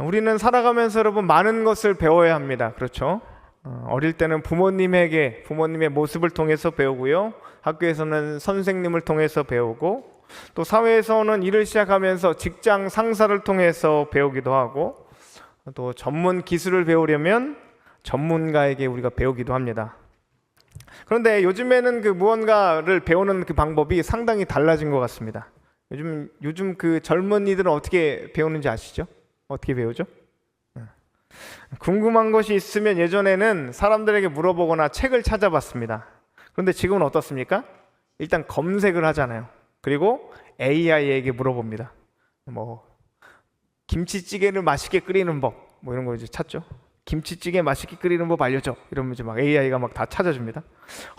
우리는 살아가면서 여러분 많은 것을 배워야 합니다. 그렇죠? 어릴 때는 부모님의 모습을 통해서 배우고요. 학교에서는 선생님을 통해서 배우고, 또 사회에서는 일을 시작하면서 직장 상사를 통해서 배우기도 하고, 또 전문 기술을 배우려면 전문가에게 우리가 배우기도 합니다. 그런데 요즘에는 그 무언가를 배우는 그 방법이 상당히 달라진 것 같습니다. 요즘 그 젊은이들은 어떻게 배우는지 아시죠? 어떻게 배우죠? 궁금한 것이 있으면 예전에는 사람들에게 물어보거나 책을 찾아봤습니다. 그런데 지금은 어떻습니까? 일단 검색을 하잖아요. 그리고 AI에게 물어봅니다. 김치찌개를 맛있게 끓이는 법, 이런 거 이제 찾죠. 김치찌개 맛있게 끓이는 법 알려줘. 이러면 이제 막 AI가 막 다 찾아줍니다.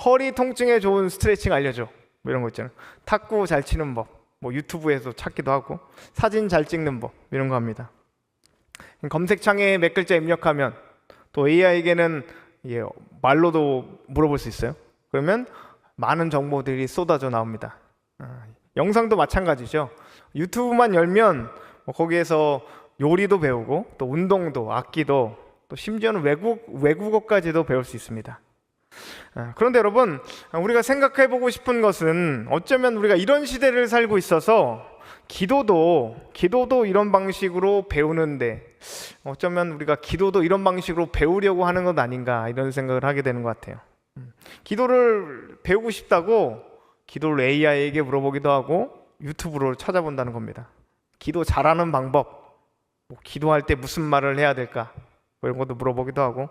허리 통증에 좋은 스트레칭 알려줘. 이런 거 있잖아요. 탁구 잘 치는 법, 유튜브에서 찾기도 하고, 사진 잘 찍는 법, 이런 거 합니다. 검색창에 몇 글자 입력하면 또 AI에게는 말로도 물어볼 수 있어요. 그러면 많은 정보들이 쏟아져 나옵니다. 영상도 마찬가지죠. 유튜브만 열면 거기에서 요리도 배우고, 또 운동도, 악기도, 또 심지어는 외국어까지도 배울 수 있습니다. 그런데 여러분, 우리가 생각해 보고 싶은 것은, 어쩌면 우리가 이런 시대를 살고 있어서 기도도 이런 방식으로 배우는데, 어쩌면 우리가 기도도 이런 방식으로 배우려고 하는 것 아닌가, 이런 생각을 하게 되는 것 같아요. 기도를 배우고 싶다고 기도를 AI에게 물어보기도 하고 유튜브로 찾아본다는 겁니다. 기도 잘하는 방법, 기도할 때 무슨 말을 해야 될까, 이런 것도 물어보기도 하고,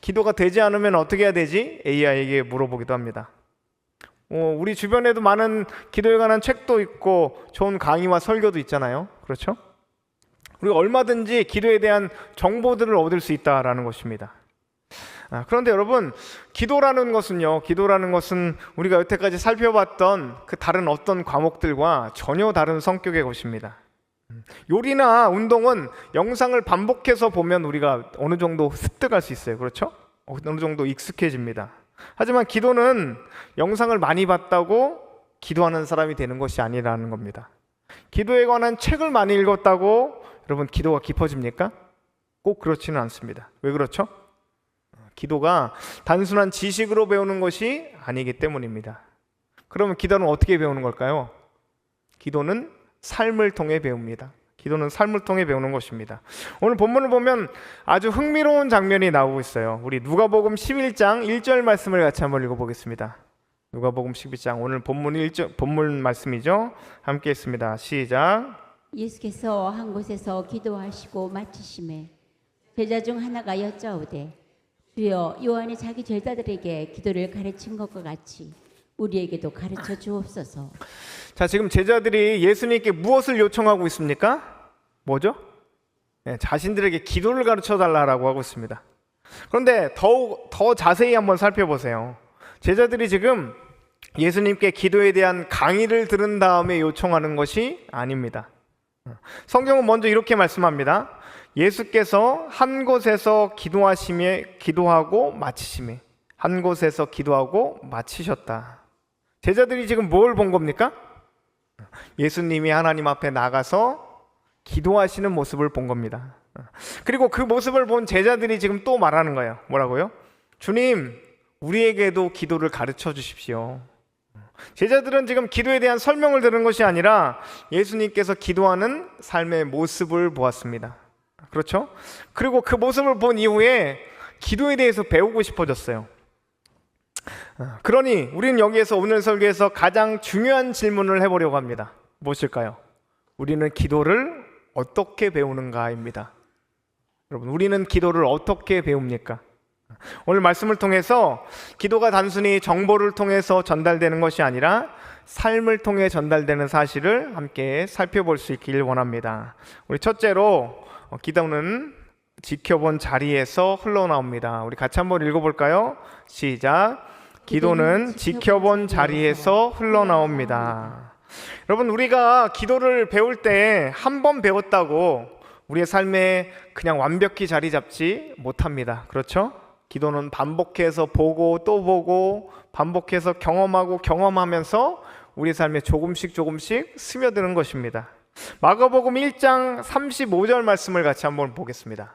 기도가 되지 않으면 어떻게 해야 되지? AI에게 물어보기도 합니다. 우리 주변에도 많은 기도에 관한 책도 있고 좋은 강의와 설교도 있잖아요. 그렇죠? 우리가 얼마든지 기도에 대한 정보들을 얻을 수 있다라는 것입니다. 그런데 여러분, 기도라는 것은 우리가 여태까지 살펴봤던 그 다른 어떤 과목들과 전혀 다른 성격의 것입니다. 요리나 운동은 영상을 반복해서 보면 우리가 어느 정도 습득할 수 있어요. 그렇죠? 어느 정도 익숙해집니다. 하지만 기도는 영상을 많이 봤다고 기도하는 사람이 되는 것이 아니라는 겁니다. 기도에 관한 책을 많이 읽었다고 여러분 기도가 깊어집니까? 꼭 그렇지는 않습니다. 왜 그렇죠? 기도가 단순한 지식으로 배우는 것이 아니기 때문입니다. 그러면 기도는 어떻게 배우는 걸까요? 기도는 삶을 통해 배웁니다. 기도는 삶을 통해 배우는 것입니다. 오늘 본문을 보면 아주 흥미로운 장면이 나오고 있어요. 우리 누가복음 11장 1절 말씀을 같이 한번 읽어보겠습니다. 누가복음 11장, 오늘 본문 말씀이죠. 함께 읽습니다. 시작. 예수께서 한 곳에서 기도하시고 마치심에 제자 중 하나가 여짜오되, 주여, 요한이 자기 제자들에게 기도를 가르친 것과 같이 우리에게도 가르쳐 주옵소서. 자, 지금 제자들이 예수님께 무엇을 요청하고 있습니까? 뭐죠? 자신들에게 기도를 가르쳐 달라고 하고 있습니다. 그런데 더 자세히 한번 살펴보세요. 제자들이 지금 예수님께 기도에 대한 강의를 들은 다음에 요청하는 것이 아닙니다. 성경은 먼저 이렇게 말씀합니다. 예수께서 한 곳에서 기도하고 마치심에, 한 곳에서 기도하고 마치셨다. 제자들이 지금 뭘 본 겁니까? 예수님이 하나님 앞에 나가서 기도하시는 모습을 본 겁니다. 그리고 그 모습을 본 제자들이 지금 또 말하는 거예요. 뭐라고요? 주님, 우리에게도 기도를 가르쳐 주십시오. 제자들은 지금 기도에 대한 설명을 들은 것이 아니라 예수님께서 기도하는 삶의 모습을 보았습니다. 그렇죠? 그리고 그 모습을 본 이후에 기도에 대해서 배우고 싶어졌어요. 그러니 우리는 여기에서 오늘 설교에서 가장 중요한 질문을 해보려고 합니다. 무엇일까요? 우리는 기도를 어떻게 배우는가입니다. 여러분, 우리는 기도를 어떻게 배웁니까? 오늘 말씀을 통해서 기도가 단순히 정보를 통해서 전달되는 것이 아니라 삶을 통해 전달되는 사실을 함께 살펴볼 수 있길 원합니다. 우리 첫째로, 기도는 지켜본 자리에서 흘러나옵니다. 우리 같이 한번 읽어볼까요? 시작. 기도는 지켜본 자리에서 흘러나옵니다. 여러분, 우리가 기도를 배울 때 한 번 배웠다고 우리의 삶에 그냥 완벽히 자리 잡지 못합니다. 그렇죠? 기도는 반복해서 보고 또 보고 반복해서 경험하고 경험하면서 우리 삶에 조금씩 스며드는 것입니다. 마가복음 1장 35절 말씀을 같이 한번 보겠습니다.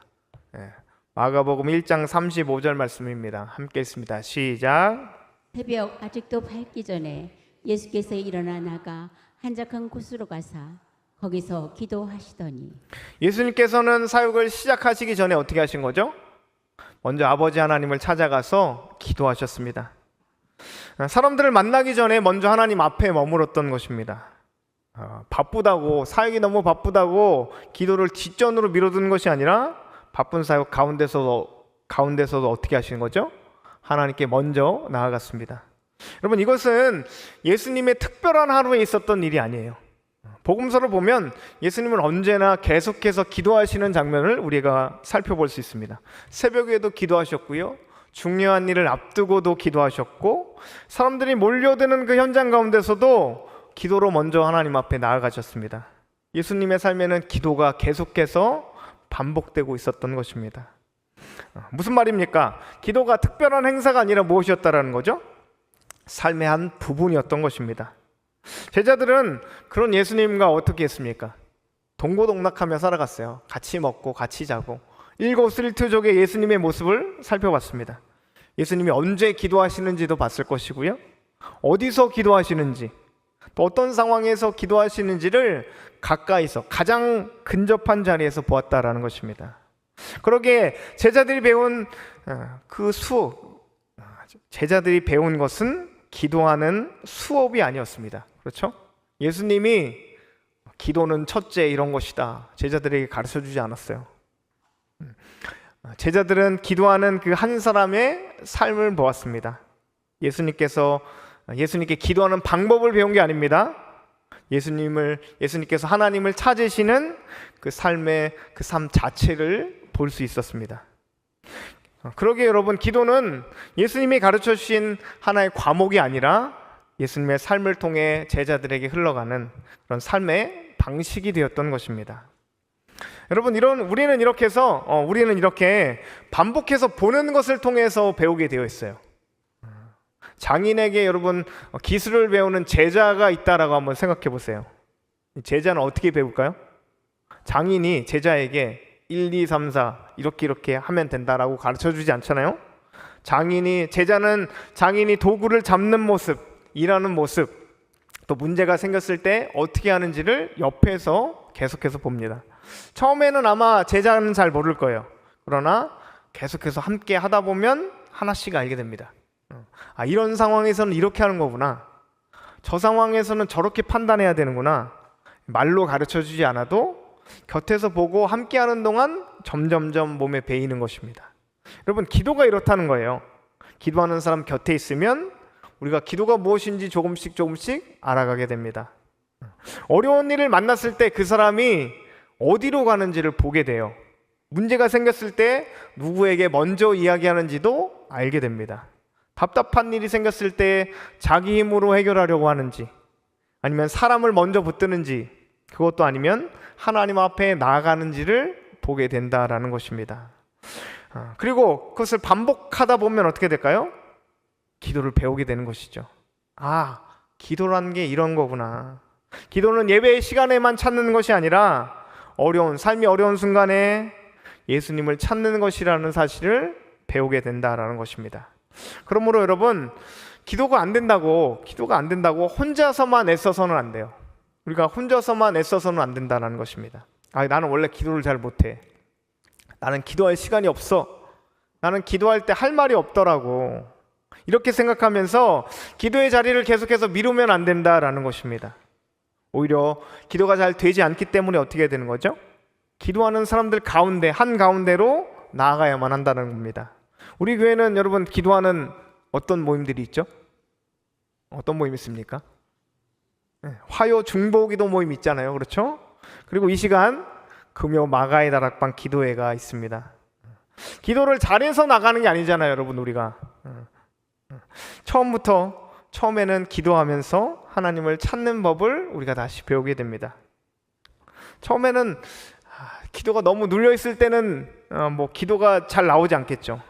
마가복음 1장 35절 말씀입니다. 함께 읽습니다. 시작. 새벽 아직도 밝기 전에 예수께서 일어나 나가 한적한 곳으로 가사 거기서 기도하시더니. 예수님께서는 사역을 시작하시기 전에 어떻게 하신 거죠? 먼저 아버지 하나님을 찾아가서 기도하셨습니다. 사람들을 만나기 전에 먼저 하나님 앞에 머물렀던 것입니다. 바쁘다고, 사역이 너무 바쁘다고 기도를 뒷전으로 미뤄두는 것이 아니라 바쁜 사역 가운데서도 어떻게 하시는 거죠? 하나님께 먼저 나아갔습니다. 여러분, 이것은 예수님의 특별한 하루에 있었던 일이 아니에요. 복음서를 보면 예수님은 언제나 계속해서 기도하시는 장면을 우리가 살펴볼 수 있습니다. 새벽에도 기도하셨고요, 중요한 일을 앞두고도 기도하셨고, 사람들이 몰려드는 그 현장 가운데서도 기도로 먼저 하나님 앞에 나아가셨습니다. 예수님의 삶에는 기도가 계속해서 반복되고 있었던 것입니다. 무슨 말입니까? 기도가 특별한 행사가 아니라 무엇이었다라는 거죠? 삶의 한 부분이었던 것입니다. 제자들은 그런 예수님과 어떻게 했습니까? 동고동락하며 살아갔어요. 같이 먹고 같이 자고 일거수일투족의 예수님의 모습을 살펴봤습니다. 예수님이 언제 기도하시는지도 봤을 것이고요, 어디서 기도하시는지, 또 어떤 상황에서 기도하시는지를 가까이서 가장 근접한 자리에서 보았다라는 것입니다. 그러기에 제자들이 배운 제자들이 배운 것은 기도하는 수업이 아니었습니다. 그렇죠? 예수님이 기도는 첫째 이런 것이다 제자들에게 가르쳐주지 않았어요. 제자들은 기도하는 그 한 사람의 삶을 보았습니다. 예수님께 기도하는 방법을 배운 게 아닙니다. 예수님께서 하나님을 찾으시는 그 삶의 그 삶 자체를 볼 수 있었습니다. 그러기에 여러분, 기도는 예수님이 가르쳐 주신 하나의 과목이 아니라 예수님의 삶을 통해 제자들에게 흘러가는 그런 삶의 방식이 되었던 것입니다. 여러분, 우리는 이렇게 반복해서 보는 것을 통해서 배우게 되어 있어요. 장인에게 여러분 기술을 배우는 제자가 있다라고 한번 생각해 보세요. 제자는 어떻게 배울까요? 장인이 제자에게 1, 2, 3, 4 이렇게 하면 된다라고 가르쳐 주지 않잖아요. 장인이 도구를 잡는 모습, 일하는 모습, 또 문제가 생겼을 때 어떻게 하는지를 옆에서 계속해서 봅니다. 처음에는 아마 제자는 잘 모를 거예요. 그러나 계속해서 함께 하다 보면 하나씩 알게 됩니다. 이런 상황에서는 이렇게 하는 거구나, 저 상황에서는 저렇게 판단해야 되는구나, 말로 가르쳐 주지 않아도 곁에서 보고 함께하는 동안 점점점 몸에 배이는 것입니다. 여러분, 기도가 이렇다는 거예요. 기도하는 사람 곁에 있으면 우리가 기도가 무엇인지 조금씩 알아가게 됩니다. 어려운 일을 만났을 때 그 사람이 어디로 가는지를 보게 돼요. 문제가 생겼을 때 누구에게 먼저 이야기하는지도 알게 됩니다. 답답한 일이 생겼을 때 자기 힘으로 해결하려고 하는지, 아니면 사람을 먼저 붙드는지, 그것도 아니면 하나님 앞에 나아가는지를 보게 된다라는 것입니다. 그리고 그것을 반복하다 보면 어떻게 될까요? 기도를 배우게 되는 것이죠. 기도라는 게 이런 거구나. 기도는 예배의 시간에만 찾는 것이 아니라 삶이 어려운 순간에 예수님을 찾는 것이라는 사실을 배우게 된다라는 것입니다. 그러므로 여러분, 기도가 안 된다고 혼자서만 애써서는 안 돼요. 우리가 혼자서만 애써서는 안 된다는 것입니다. 나는 원래 기도를 잘 못해, 나는 기도할 시간이 없어, 나는 기도할 때 할 말이 없더라고, 이렇게 생각하면서 기도의 자리를 계속해서 미루면 안 된다라는 것입니다. 오히려 기도가 잘 되지 않기 때문에 어떻게 되는 거죠? 기도하는 사람들 한가운데로 나아가야만 한다는 겁니다. 우리 교회는 여러분, 기도하는 어떤 모임들이 있죠? 어떤 모임 있습니까? 화요 중보기도 모임 있잖아요. 그렇죠? 그리고 이 시간 금요 마가의 다락방 기도회가 있습니다. 기도를 잘해서 나가는 게 아니잖아요, 여러분. 우리가 처음에는 기도하면서 하나님을 찾는 법을 우리가 다시 배우게 됩니다. 처음에는 기도가 너무 눌려 있을 때는 기도가 잘 나오지 않겠죠.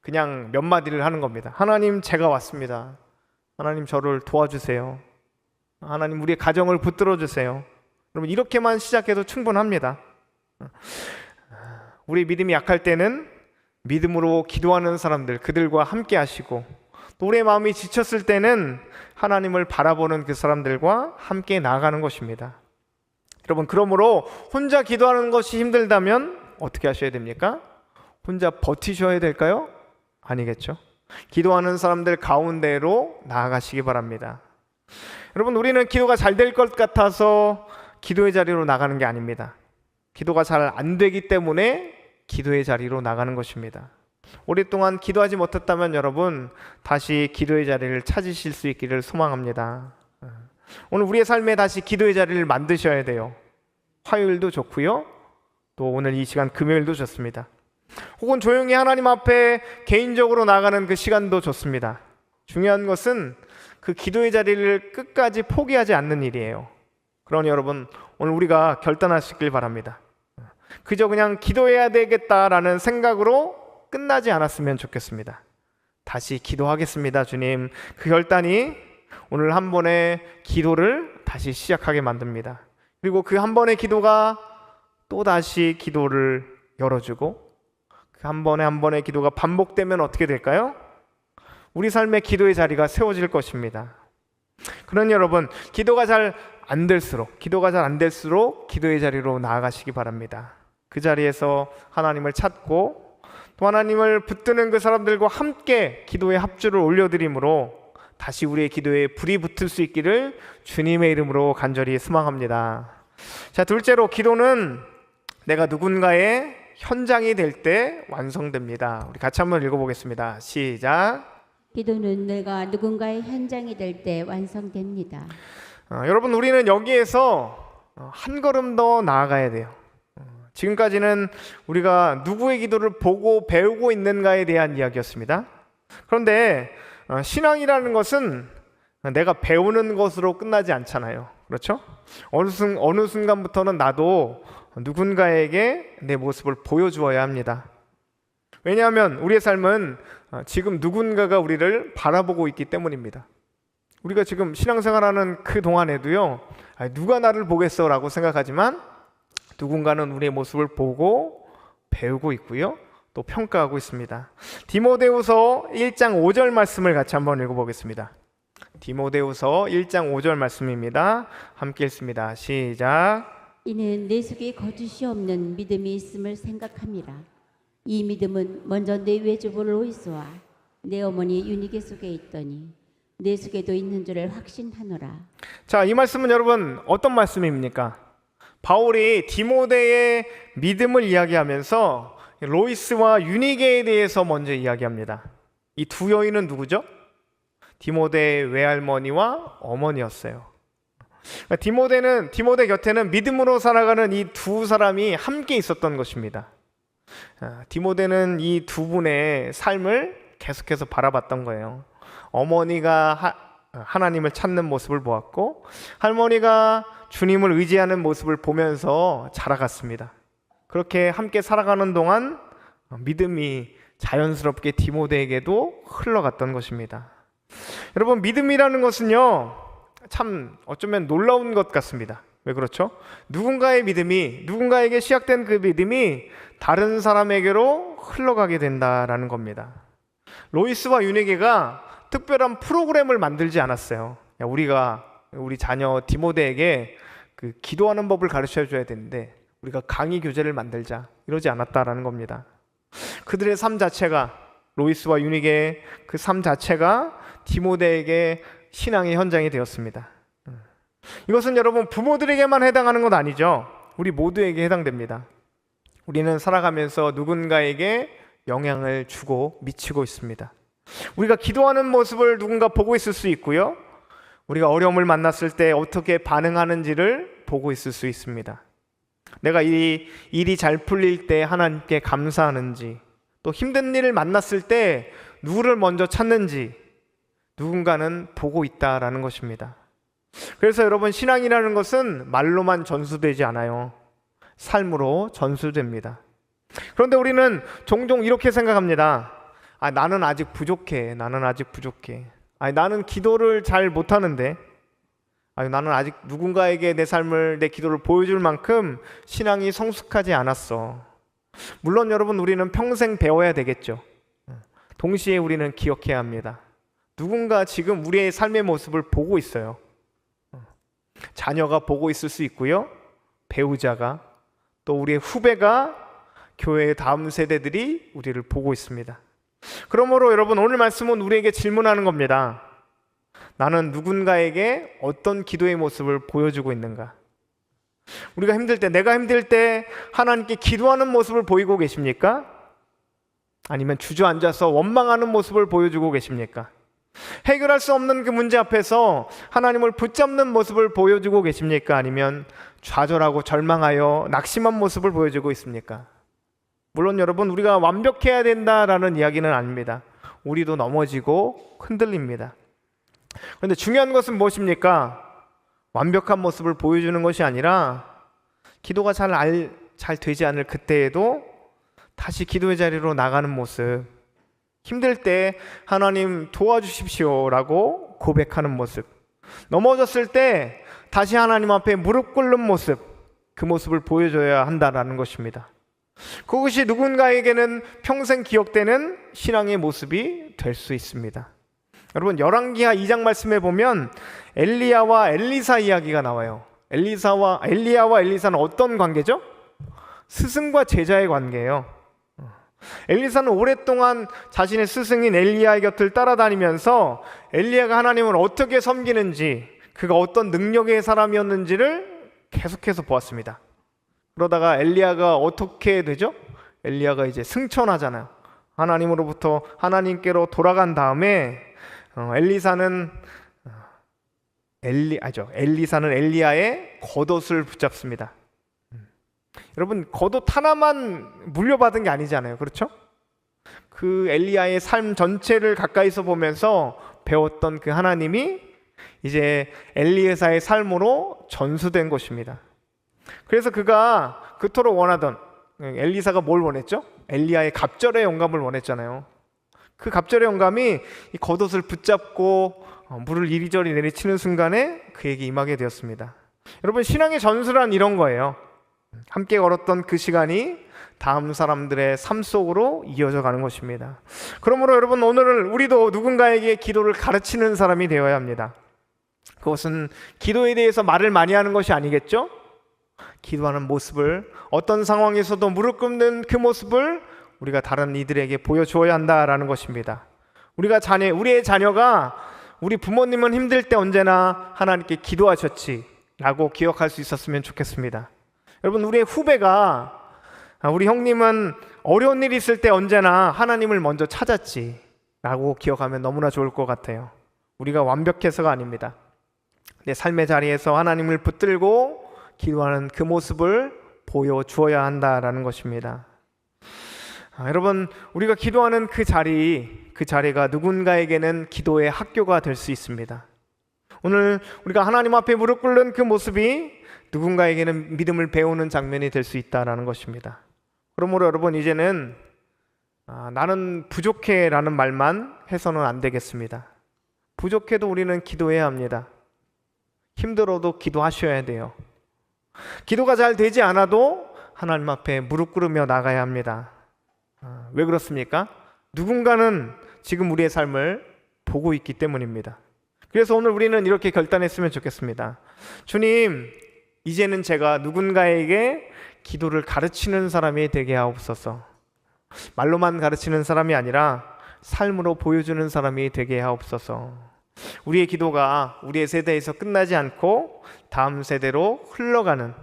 그냥 몇 마디를 하는 겁니다. 하나님, 제가 왔습니다. 하나님, 저를 도와주세요. 하나님, 우리의 가정을 붙들어 주세요. 여러분 이렇게만 시작해도 충분합니다. 우리 믿음이 약할 때는 믿음으로 기도하는 사람들, 그들과 함께 하시고, 또 우리의 마음이 지쳤을 때는 하나님을 바라보는 그 사람들과 함께 나아가는 것입니다. 여러분, 그러므로 혼자 기도하는 것이 힘들다면 어떻게 하셔야 됩니까? 혼자 버티셔야 될까요? 아니겠죠. 기도하는 사람들 가운데로 나아가시기 바랍니다. 여러분, 우리는 기도가 잘 될 것 같아서 기도의 자리로 나가는 게 아닙니다. 기도가 잘 안 되기 때문에 기도의 자리로 나가는 것입니다. 오랫동안 기도하지 못했다면 여러분 다시 기도의 자리를 찾으실 수 있기를 소망합니다. 오늘 우리의 삶에 다시 기도의 자리를 만드셔야 돼요. 화요일도 좋고요, 또 오늘 이 시간 금요일도 좋습니다. 혹은 조용히 하나님 앞에 개인적으로 나가는 그 시간도 좋습니다. 중요한 것은 그 기도의 자리를 끝까지 포기하지 않는 일이에요. 그러니 여러분 오늘 우리가 결단하시길 바랍니다. 그저 그냥 기도해야 되겠다라는 생각으로 끝나지 않았으면 좋겠습니다. 다시 기도하겠습니다, 주님. 그 결단이 오늘 한 번의 기도를 다시 시작하게 만듭니다. 그리고 그 한 번의 기도가 또 다시 기도를 열어주고, 그 한 번의 기도가 반복되면 어떻게 될까요? 우리 삶의 기도의 자리가 세워질 것입니다. 그러니 여러분 기도가 잘 안 될수록 기도의 자리로 나아가시기 바랍니다. 그 자리에서 하나님을 찾고 또 하나님을 붙드는 그 사람들과 함께 기도의 합주를 올려드림으로 다시 우리의 기도에 불이 붙을 수 있기를 주님의 이름으로 간절히 소망합니다. 자, 둘째로 기도는 내가 누군가의 현장이 될 때 완성됩니다. 우리 같이 한번 읽어보겠습니다. 시작. 기도는 내가 누군가의 현장이 될 때 완성됩니다. 여러분 우리는 여기에서 한 걸음 더 나아가야 돼요. 지금까지는 우리가 누구의 기도를 보고 배우고 있는가에 대한 이야기였습니다. 그런데 신앙이라는 것은 내가 배우는 것으로 끝나지 않잖아요. 그렇죠? 어느 순간부터는 나도 누군가에게 내 모습을 보여주어야 합니다. 왜냐하면 우리의 삶은 지금 누군가가 우리를 바라보고 있기 때문입니다. 우리가 지금 신앙생활하는 그 동안에도요, 누가 나를 보겠어 라고 생각하지만 누군가는 우리의 모습을 보고 배우고 있고요, 또 평가하고 있습니다. 디모데후서 1장 5절 말씀을 같이 한번 읽어보겠습니다. 디모데후서 1장 5절 말씀입니다. 함께 읽습니다. 시작. 이는 내 속에 거짓이 없는 믿음이 있음을 생각함이라. 이 믿음은 먼저 내 외조부 로이스와 내 어머니 유니게 속에 있더니 내 속에도 있는 줄을 확신하노라. 자, 이 말씀은 여러분 어떤 말씀입니까? 바울이 디모데의 믿음을 이야기하면서 로이스와 유니게에 대해서 먼저 이야기합니다. 이 두 여인은 누구죠? 디모데의 외할머니와 어머니였어요. 디모데 곁에는 믿음으로 살아가는 이 두 사람이 함께 있었던 것입니다. 디모데는 이 두 분의 삶을 계속해서 바라봤던 거예요. 어머니가 하나님을 찾는 모습을 보았고 할머니가 주님을 의지하는 모습을 보면서 자라갔습니다. 그렇게 함께 살아가는 동안 믿음이 자연스럽게 디모데에게도 흘러갔던 것입니다. 여러분 믿음이라는 것은요 참 어쩌면 놀라운 것 같습니다. 왜 그렇죠? 누군가에게 시작된 그 믿음이 다른 사람에게로 흘러가게 된다라는 겁니다. 로이스와 유니게가 특별한 프로그램을 만들지 않았어요. 우리 자녀 디모데에게 그 기도하는 법을 가르쳐 줘야 되는데 우리가 강의 교재를 만들자, 이러지 않았다라는 겁니다. 그들의 삶 자체가, 로이스와 유니게의 그 삶 자체가 디모데에게 신앙의 현장이 되었습니다. 이것은 여러분 부모들에게만 해당하는 건 아니죠. 우리 모두에게 해당됩니다. 우리는 살아가면서 누군가에게 영향을 주고 미치고 있습니다. 우리가 기도하는 모습을 누군가 보고 있을 수 있고요, 우리가 어려움을 만났을 때 어떻게 반응하는지를 보고 있을 수 있습니다. 내가 이 일이 잘 풀릴 때 하나님께 감사하는지, 또 힘든 일을 만났을 때 누구를 먼저 찾는지 누군가는 보고 있다라는 것입니다. 그래서 여러분 신앙이라는 것은 말로만 전수되지 않아요. 삶으로 전수됩니다. 그런데 우리는 종종 이렇게 생각합니다. 나는 아직 부족해. 나는 기도를 잘 못하는데. 아유, 나는 아직 누군가에게 내 삶을, 내 기도를 보여줄 만큼 신앙이 성숙하지 않았어. 물론 여러분, 우리는 평생 배워야 되겠죠. 동시에 우리는 기억해야 합니다. 누군가 지금 우리의 삶의 모습을 보고 있어요. 자녀가 보고 있을 수 있고요, 배우자가, 또 우리의 후배가, 교회의 다음 세대들이 우리를 보고 있습니다. 그러므로 여러분, 오늘 말씀은 우리에게 질문하는 겁니다. 나는 누군가에게 어떤 기도의 모습을 보여주고 있는가? 우리가 힘들 때, 내가 힘들 때 하나님께 기도하는 모습을 보이고 계십니까? 아니면 주저앉아서 원망하는 모습을 보여주고 계십니까? 해결할 수 없는 그 문제 앞에서 하나님을 붙잡는 모습을 보여주고 계십니까? 아니면 좌절하고 절망하여 낙심한 모습을 보여주고 있습니까? 물론 여러분, 우리가 완벽해야 된다라는 이야기는 아닙니다. 우리도 넘어지고 흔들립니다. 그런데 중요한 것은 무엇입니까? 완벽한 모습을 보여주는 것이 아니라 기도가 잘 되지 않을 그때에도 다시 기도의 자리로 나가는 모습, 힘들 때 하나님 도와주십시오라고 고백하는 모습, 넘어졌을 때 다시 하나님 앞에 무릎 꿇는 모습, 그 모습을 보여줘야 한다라는 것입니다. 그것이 누군가에게는 평생 기억되는 신앙의 모습이 될 수 있습니다. 여러분, 열왕기하 2장 말씀에 보면 엘리야와 엘리사 이야기가 나와요. 엘리야와 엘리사는 어떤 관계죠? 스승과 제자의 관계예요. 엘리사는 오랫동안 자신의 스승인 엘리야의 곁을 따라다니면서 엘리야가 하나님을 어떻게 섬기는지, 그가 어떤 능력의 사람이었는지를 계속해서 보았습니다. 그러다가 엘리야가 어떻게 되죠? 엘리야가 이제 승천하잖아요. 하나님으로부터 하나님께로 돌아간 다음에 엘리사는 엘리야의 겉옷을 붙잡습니다. 여러분, 겉옷 하나만 물려받은 게 아니잖아요, 그렇죠? 그 엘리야의 삶 전체를 가까이서 보면서 배웠던 그 하나님이 이제 엘리에사의 삶으로 전수된 것입니다. 그래서 그가 그토록 원하던, 엘리사가 뭘 원했죠? 엘리야의 갑절의 영감을 원했잖아요. 그 갑절의 영감이 이 겉옷을 붙잡고 물을 이리저리 내리치는 순간에 그에게 임하게 되었습니다. 여러분, 신앙의 전수란 이런 거예요. 함께 걸었던 그 시간이 다음 사람들의 삶 속으로 이어져 가는 것입니다. 그러므로 여러분, 오늘 우리도 누군가에게 기도를 가르치는 사람이 되어야 합니다. 그것은 기도에 대해서 말을 많이 하는 것이 아니겠죠? 기도하는 모습을, 어떤 상황에서도 무릎 꿇는 그 모습을 우리가 다른 이들에게 보여주어야 한다라는 것입니다. 우리의 자녀가 우리 부모님은 힘들 때 언제나 하나님께 기도하셨지 라고 기억할 수 있었으면 좋겠습니다. 여러분, 우리의 후배가, 우리 형님은 어려운 일이 있을 때 언제나 하나님을 먼저 찾았지 라고 기억하면 너무나 좋을 것 같아요. 우리가 완벽해서가 아닙니다. 내 삶의 자리에서 하나님을 붙들고 기도하는 그 모습을 보여주어야 한다라는 것입니다. 여러분, 우리가 기도하는 그 자리가 누군가에게는 기도의 학교가 될 수 있습니다. 오늘 우리가 하나님 앞에 무릎 꿇는 그 모습이 누군가에게는 믿음을 배우는 장면이 될 수 있다는 것입니다. 그러므로 여러분, 이제는 나는 부족해 라는 말만 해서는 안 되겠습니다. 부족해도 우리는 기도해야 합니다. 힘들어도 기도하셔야 돼요. 기도가 잘 되지 않아도 하나님 앞에 무릎 꿇으며 나가야 합니다. 왜 그렇습니까? 누군가는 지금 우리의 삶을 보고 있기 때문입니다. 그래서 오늘 우리는 이렇게 결단했으면 좋겠습니다. 주님, 이제는 제가 누군가에게 기도를 가르치는 사람이 되게 하옵소서. 말로만 가르치는 사람이 아니라 삶으로 보여주는 사람이 되게 하옵소서. 우리의 기도가 우리의 세대에서 끝나지 않고 다음 세대로 흘러가는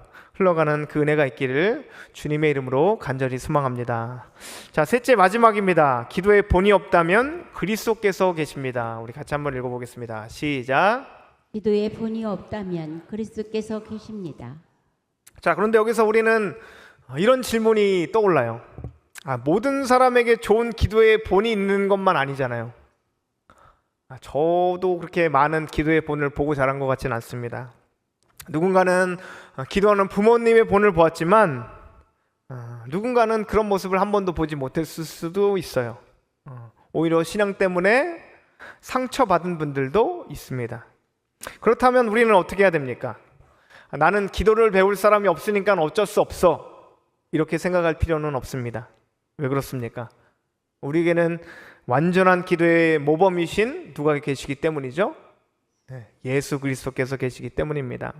그 은혜가 있기를 주님의 이름으로 간절히 소망합니다. 자, 셋째, 마지막입니다. 기도의 본이 없다면 그리스도께서 계십니다. 우리 같이 한번 읽어보겠습니다. 시작. 기도의 본이 없다면 그리스도께서 계십니다. 자, 그런데 여기서 우리는 이런 질문이 떠올라요. 모든 사람에게 좋은 기도의 본이 있는 것만 아니잖아요. 저도 그렇게 많은 기도의 본을 보고 자란 것 같지는 않습니다. 누군가는 기도하는 부모님의 본을 보았지만 누군가는 그런 모습을 한 번도 보지 못했을 수도 있어요. 오히려 신앙 때문에 상처받은 분들도 있습니다. 그렇다면 우리는 어떻게 해야 됩니까? 나는 기도를 배울 사람이 없으니까 어쩔 수 없어, 이렇게 생각할 필요는 없습니다. 왜 그렇습니까? 우리에게는 완전한 기도의 모범이신 누가 계시기 때문이죠? 예수 그리스도께서 계시기 때문입니다.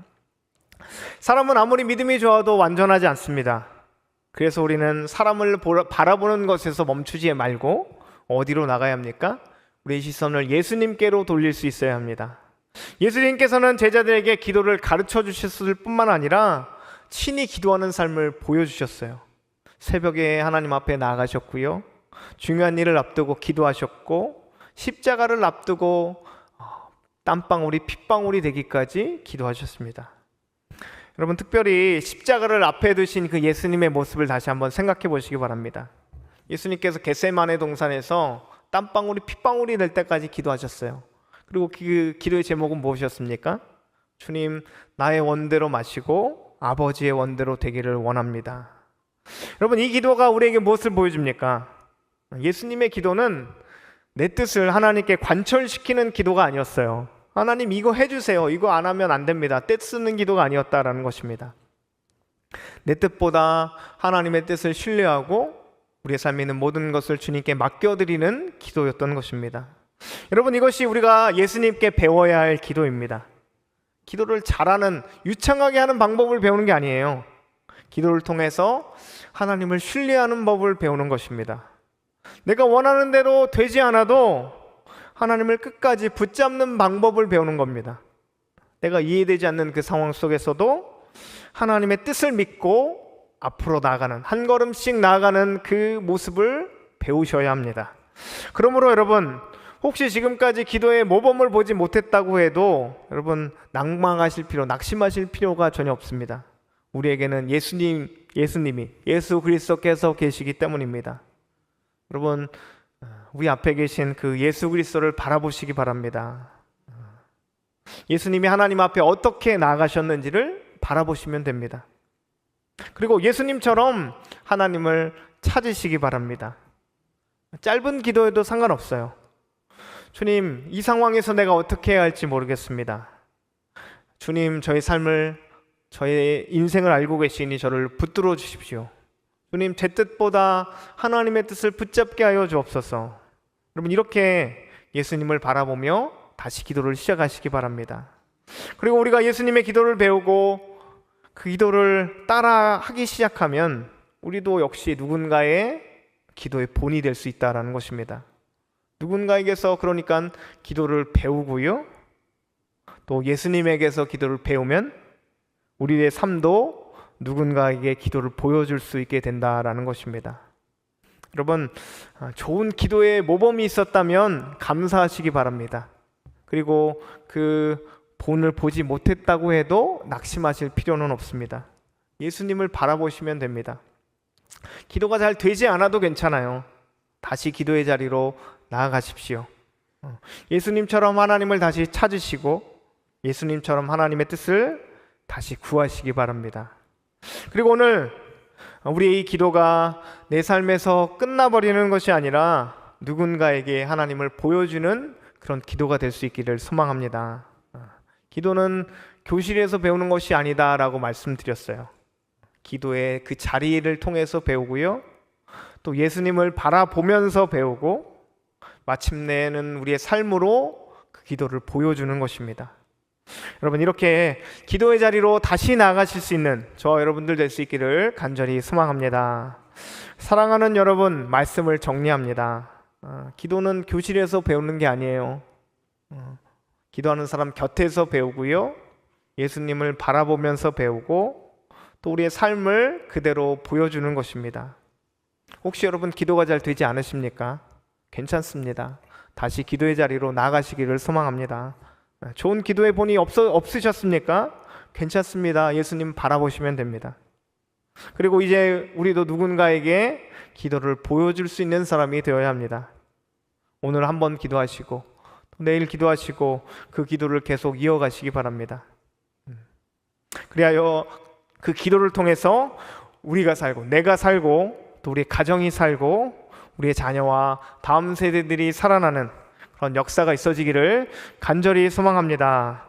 사람은 아무리 믿음이 좋아도 완전하지 않습니다. 그래서 우리는 사람을 바라보는 것에서 멈추지 말고 어디로 나가야 합니까? 우리의 시선을 예수님께로 돌릴 수 있어야 합니다. 예수님께서는 제자들에게 기도를 가르쳐 주셨을 뿐만 아니라 친히 기도하는 삶을 보여주셨어요. 새벽에 하나님 앞에 나아가셨고요, 중요한 일을 앞두고 기도하셨고, 십자가를 앞두고 땀방울이 핏방울이 되기까지 기도하셨습니다. 여러분, 특별히 십자가를 앞에 두신 그 예수님의 모습을 다시 한번 생각해 보시기 바랍니다. 예수님께서 겟세마네 동산에서 땀방울이 핏방울이 될 때까지 기도하셨어요. 그리고 그 기도의 제목은 무엇이었습니까? 주님, 나의 원대로 마시고 아버지의 원대로 되기를 원합니다. 여러분, 이 기도가 우리에게 무엇을 보여줍니까? 예수님의 기도는 내 뜻을 하나님께 관철시키는 기도가 아니었어요. 하나님 이거 해주세요, 이거 안 하면 안 됩니다, 떼쓰는 기도가 아니었다라는 것입니다. 내 뜻보다 하나님의 뜻을 신뢰하고 우리의 삶에 있는 모든 것을 주님께 맡겨드리는 기도였던 것입니다. 여러분, 이것이 우리가 예수님께 배워야 할 기도입니다. 기도를 잘하는, 유창하게 하는 방법을 배우는 게 아니에요. 기도를 통해서 하나님을 신뢰하는 법을 배우는 것입니다. 내가 원하는 대로 되지 않아도 하나님을 끝까지 붙잡는 방법을 배우는 겁니다. 내가 이해되지 않는 그 상황 속에서도 하나님의 뜻을 믿고 앞으로 나아가는, 한 걸음씩 나아가는 그 모습을 배우셔야 합니다. 그러므로 여러분, 혹시 지금까지 기도의 모범을 보지 못했다고 해도 여러분 낙심하실 필요가 전혀 없습니다. 우리에게는 예수님이, 예수 그리스도께서 계시기 때문입니다. 여러분, 우리 앞에 계신 그 예수 그리스도를 바라보시기 바랍니다. 예수님이 하나님 앞에 어떻게 나아가셨는지를 바라보시면 됩니다. 그리고 예수님처럼 하나님을 찾으시기 바랍니다. 짧은 기도에도 상관없어요. 주님, 이 상황에서 내가 어떻게 해야 할지 모르겠습니다. 주님, 저의 인생을 알고 계시니 저를 붙들어 주십시오. 주님, 제 뜻보다 하나님의 뜻을 붙잡게 하여 주옵소서. 여러분, 이렇게 예수님을 바라보며 다시 기도를 시작하시기 바랍니다. 그리고 우리가 예수님의 기도를 배우고 그 기도를 따라 하기 시작하면 우리도 역시 누군가의 기도의 본이 될 수 있다는 것입니다. 누군가에게서 그러니까 기도를 배우고요, 또 예수님에게서 기도를 배우면 우리의 삶도 누군가에게 기도를 보여줄 수 있게 된다라는 것입니다. 여러분, 좋은 기도의 모범이 있었다면 감사하시기 바랍니다. 그리고 그 본을 보지 못했다고 해도 낙심하실 필요는 없습니다. 예수님을 바라보시면 됩니다. 기도가 잘 되지 않아도 괜찮아요. 다시 기도의 자리로 나아가십시오. 예수님처럼 하나님을 다시 찾으시고 예수님처럼 하나님의 뜻을 다시 구하시기 바랍니다. 그리고 오늘 우리의 이 기도가 내 삶에서 끝나버리는 것이 아니라 누군가에게 하나님을 보여주는 그런 기도가 될 수 있기를 소망합니다. 기도는 교실에서 배우는 것이 아니다라고 말씀드렸어요. 기도의 그 자리를 통해서 배우고요, 또 예수님을 바라보면서 배우고 마침내는 우리의 삶으로 그 기도를 보여주는 것입니다. 여러분, 이렇게 기도의 자리로 다시 나아가실 수 있는 저와 여러분들 될 수 있기를 간절히 소망합니다. 사랑하는 여러분, 말씀을 정리합니다. 기도는 교실에서 배우는 게 아니에요. 기도하는 사람 곁에서 배우고요, 예수님을 바라보면서 배우고 또 우리의 삶을 그대로 보여주는 것입니다. 혹시 여러분 기도가 잘 되지 않으십니까? 괜찮습니다. 다시 기도의 자리로 나아가시기를 소망합니다. 좋은 기도의 본이 없으셨습니까? 괜찮습니다. 예수님 바라보시면 됩니다. 그리고 이제 우리도 누군가에게 기도를 보여줄 수 있는 사람이 되어야 합니다. 오늘 한번 기도하시고 또 내일 기도하시고 그 기도를 계속 이어가시기 바랍니다. 그리하여 그 기도를 통해서 우리가 살고 내가 살고 또 우리 가정이 살고 우리의 자녀와 다음 세대들이 살아나는 그런 역사가 있어지기를 간절히 소망합니다.